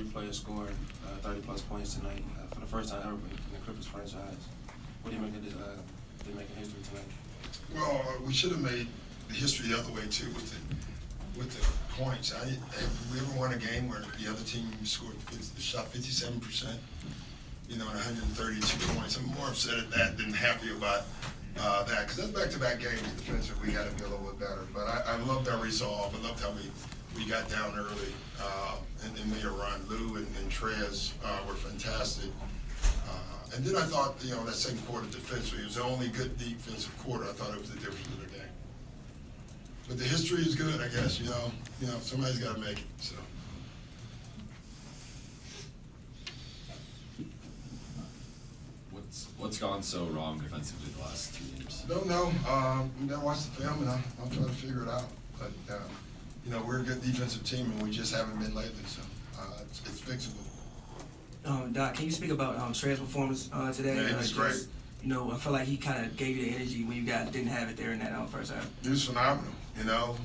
three players scored 30-plus points tonight for the first time ever in the Clippers franchise. What do you make of this? They making history tonight? Well, we should have made the history the other way too with the points. Have we ever won a game where the other team shot 57%? You know, and 132 points. I'm more upset at that than happy about that, because that's back-to-back games defensively. We got to be a little bit better. But I loved our resolve. I loved how we got down early and made a run. Lou and Trez were fantastic. And then I thought, you know, that second quarter defensively, it was the only good defensive quarter. I thought it was the difference in the game. But the history is good, I guess. You know, somebody's got to make it. So. What's gone so wrong defensively the last 2 games? Don't know. We gotta watch the film, and I'll try to figure it out. But you know, we're a good defensive team, and we just haven't been lately. So it's fixable. Doc, can you speak about Trey's performance today? Yeah, he was great. You know, I feel like he kind of gave you the energy when you guys didn't have it there in that first half. He was phenomenal. You know,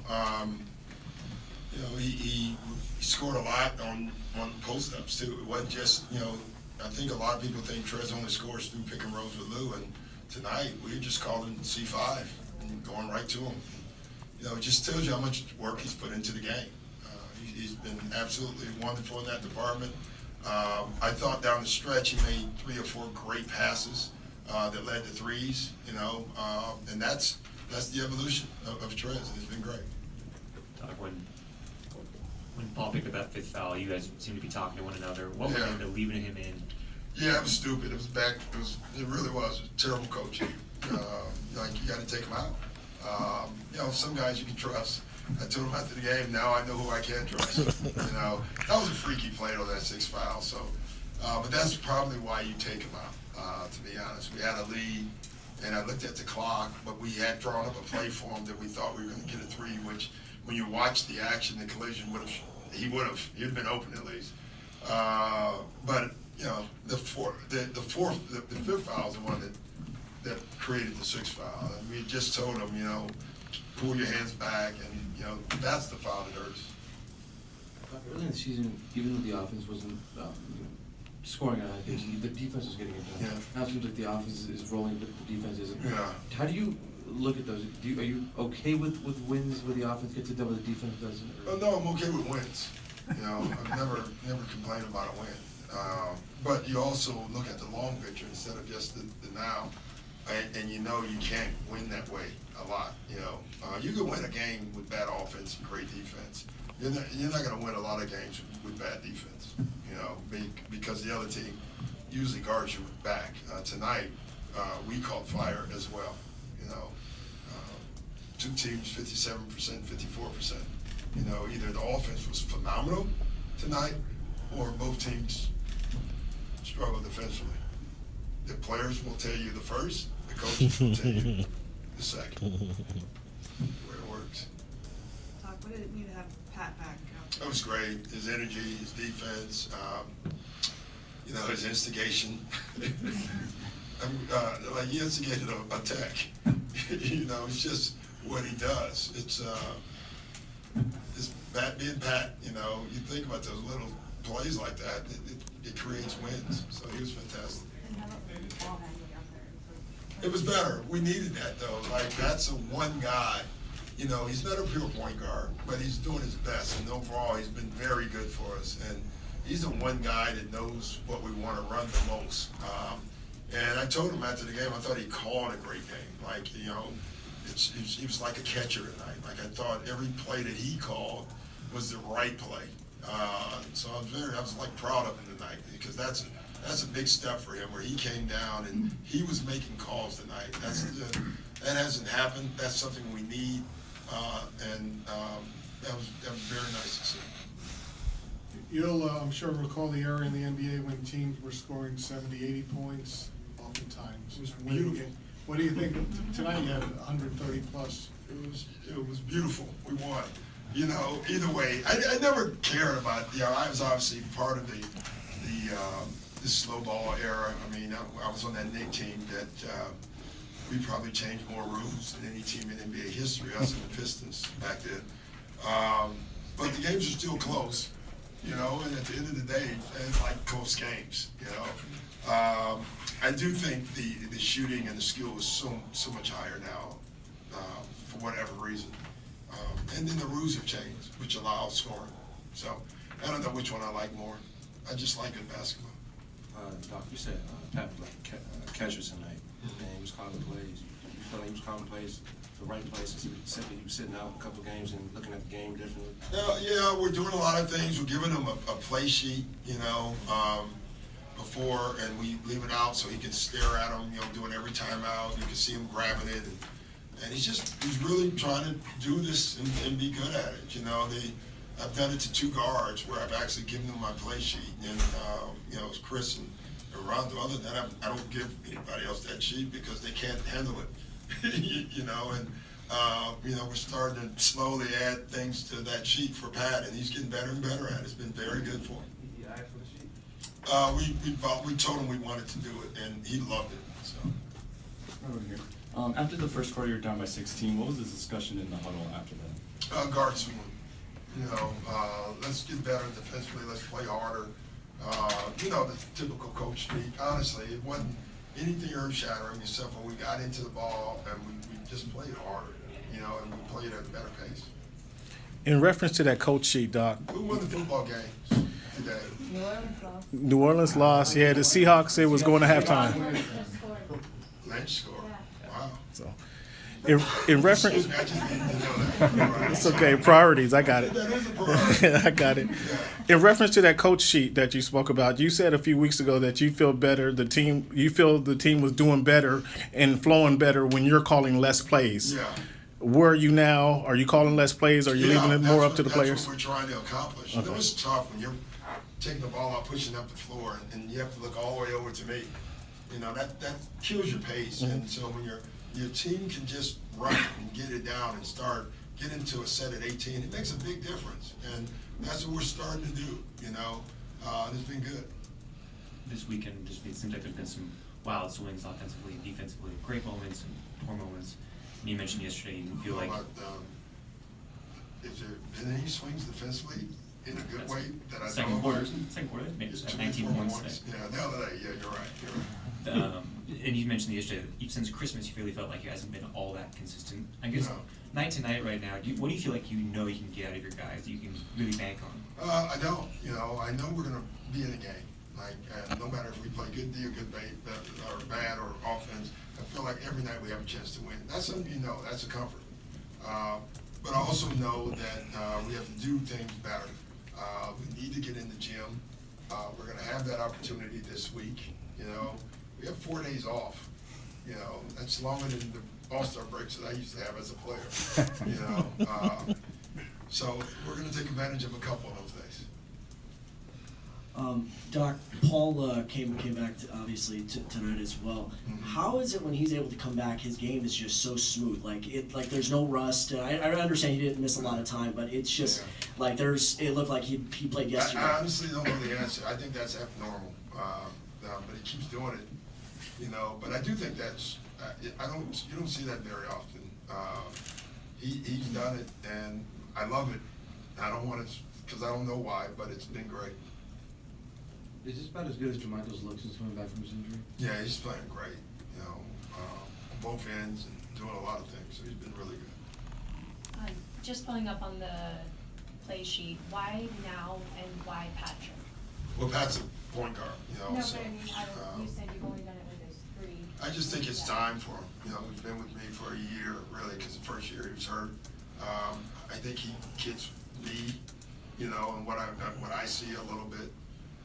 he scored a lot on post-ups too. It wasn't just, you know. I think a lot of people think Trez only scores through pick and rolls with Lou, and tonight we just called him C5 and going right to him. You know, it just tells you how much work he's put into the game. He's been absolutely wonderful in that department. I thought down the stretch he made 3 or 4 great passes that led to threes. You know, and that's the evolution of Trez. It's been great. When Paul picked up that 5th foul, you guys seemed to be talking to one another. What went into leaving him in? Yeah, it was stupid. It was back. It really was terrible coaching. Like, you got to take him out. You know, some guys you can trust. I told him after the game, now I know who I can trust. You know, that was a freaky play on that 6th foul. So, but that's probably why you take him out. To be honest, we had a lead, and I looked at the clock, but we had drawn up a play for him that we thought we were going to get a 3, which. When you watch the action, the collision he'd have been open at least. But you know, the 5th foul is the one that created the 6th foul. And we just told him, you know, pull your hands back, and you know that's the foul that hurts. Early in the season, even though the offense wasn't scoring on it, the defense was getting it done. Yeah. Now it seems like the offense is rolling, but the defense isn't. Yeah. How do you look at those? Are you okay with wins where the offense gets it done, but the defense doesn't? Oh, no, I'm okay with wins. You know, I've never complained about a win. But you also look at the long picture instead of just the now, and you know you can't win that way a lot. You know, you can win a game with bad offense and great defense. You're not going to win a lot of games with bad defense. You know, because the other team usually guards you back. Tonight, we caught fire as well. You know, 2 teams, 57%, 54%. You know, either the offense was phenomenal tonight, or both teams struggled defensively. The players will tell you the first, the coaches will tell you the second. Where it works. Doc, what did it mean to have Pat back? That was great. His energy, his defense, you know, his instigation. Like, he instigated a attack. You know, it's just what he does. It's being Pat. You know, you think about those little plays like that, it creates wins. So he was fantastic. And how about the ball handling out there? It was better. We needed that though. Like, that's a one guy. You know, he's not a pure point guard, but he's doing his best. And overall, he's been very good for us. And he's the one guy that knows what we want to run the most. And I told him after the game, I thought he called a great game. Like, you know, he was like a catcher tonight. Like, I thought every play that he called was the right play. So I was like proud of him tonight, because that's a big step for him, where he came down and he was making calls tonight. That hasn't happened. That's something we need, and that was very nice to see. You'll, I'm sure, recall the era in the NBA when teams were scoring 70, 80 points oftentimes. It was beautiful. What do you think? Tonight you had 130 plus. It was beautiful. We won. You know, either way, I never cared about, you know, I was obviously part of the slow ball era. I mean, I was on that Knicks team that we probably changed more rules than any team in NBA history, us and the Pistons back then. But the games are still close. you know, and at the end of the day, it's like most games, you know. I do think the shooting and the skill is so much higher now, for whatever reason. And then the rules have changed, which allow scoring. So I don't know which one I like more. I just like good basketball. Doc, you said Pat was like catchers tonight, and he was calling plays. You felt like he was calling plays, the right plays, simply he was sitting out a couple games and looking at the game differently? Yeah, we're doing a lot of things. We're giving him a play sheet, you know, before, and we leave it out so he can stare at him, you know, doing every timeout. You can see him grabbing it, and he's really trying to do this and be good at it, you know. I've done it to 2 guards where I've actually given them my play sheet, and you know, it's Chris and Rondo. Other than that, I don't give anybody else that sheet because they can't handle it, you know. And you know, we're starting to slowly add things to that sheet for Pat, and he's getting better and better at it. It's been very good for him. He asked for the sheet? We told him we wanted to do it, and he loved it. So. Over here. After the first quarter, you're down by 16. What was the discussion in the huddle after that? Guard swing. You know, let's get better defensively. Let's play harder. You know, the typical coach speak. Honestly, it wasn't anything earth-shattering except when we got into the ball and we just played harder, you know, and we played at a better pace. In reference to that coach sheet, Doc, Who won the football game today? New Orleans lost. Yeah, the Seahawks, it was going to halftime. Lynch scored. Wow. So, in reference, Excuse me, I just needed to know that. it's okay. Priorities, I got it. That is a priority. I got it. In reference to that coach sheet that you spoke about, you said a few weeks ago that you feel better. You feel the team was doing better and flowing better when you're calling less plays. Yeah. Where are you now? Are you calling less plays? Or are you leaving it more up to the players? That's what we're trying to accomplish. Okay. It was tough when you're taking the ball out, pushing up the floor, and you have to look all the way over to me. You know, that kills your pace. Mm-hmm. And so when your team can just run and get it down and get into a set at 18, it makes a big difference. And that's what we're starting to do, you know. And it's been good. This weekend, it seems like there's been some wild swings offensively and defensively, great moments and poor moments. And you mentioned yesterday you feel like If there been any swings defensively in a good way that I second know quarter, about, maybe it's 19 points today. Yeah, the other day, yeah, you're right. And you mentioned yesterday that since Christmas you really felt like you hasn't been all that consistent. I guess No. night to night right now, what do you feel like you know you can get out of your guys that you can really bank on? I don't. You know, I know we're going to be in a game. Like, no matter if we play good D or good or bad or offense, I feel like every night we have a chance to win. That's something you know. That's a comfort. But I also know that we have to do things better. We need to get in the gym. We're going to have that opportunity this week. You know, we have 4 days off. You know, that's longer than the All-Star breaks that I used to have as a player. You know, so we're going to take advantage of a couple of those days. Doc, Paul came back obviously tonight as well. Mhm. How is it when he's able to come back? His game is just so smooth. Like there's no rust. I understand he didn't miss a lot of time, but it's just like it looked like he played yesterday. I honestly don't know the answer. I think that's abnormal, but he keeps doing it. You know, but I do think that's you don't see that very often. He's done it, and I love it. I don't want to because I don't know why, but it's been great. Is this about as good as JaMycal's looks since coming back from his injury? Yeah, he's playing great. You know, on both ends and doing a lot of things. So he's been really good. Just following up on the play sheet, why now and why Patrick? Well, Pat's a point guard. You know, No, so, but I mean, you said you've only done it with his 3. I just think it's time for him. You know, he's been with me for a year, really, because the first year he was hurt. I think he gets me, you know, and what I see a little bit.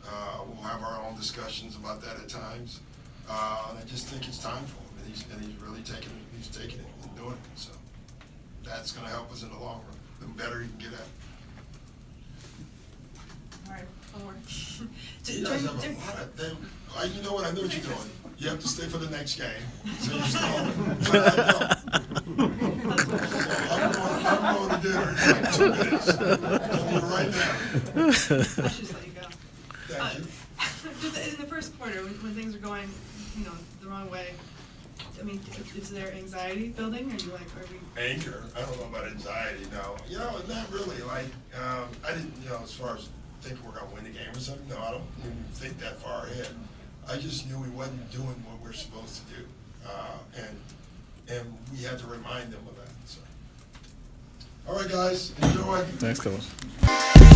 We'll have our own discussions about that at times. And I just think it's time for him, and he's really taking it and doing it. So that's going to help us in the long run. The better he can get at it. All right, one more. You guys have a lot of them. You know what? I know what you're doing. You have to stay for the next game. So you're stalling. But I don't. I'm going to dinner in like 2 minutes. I'll do it right now. I should just let you go. Thank you. Just in the first quarter, when things are going, you know, the wrong way, I mean, is there anxiety building, or are we? Anger. I don't know about anxiety, no. You know, not really. Like, I didn't, you know, as far as thinking we're gonna win the game or something. No, I don't even think that far ahead. I just knew we wasn't doing what we're supposed to do, and we had to remind them of that. So, all right, guys, enjoy. Thanks, Coach.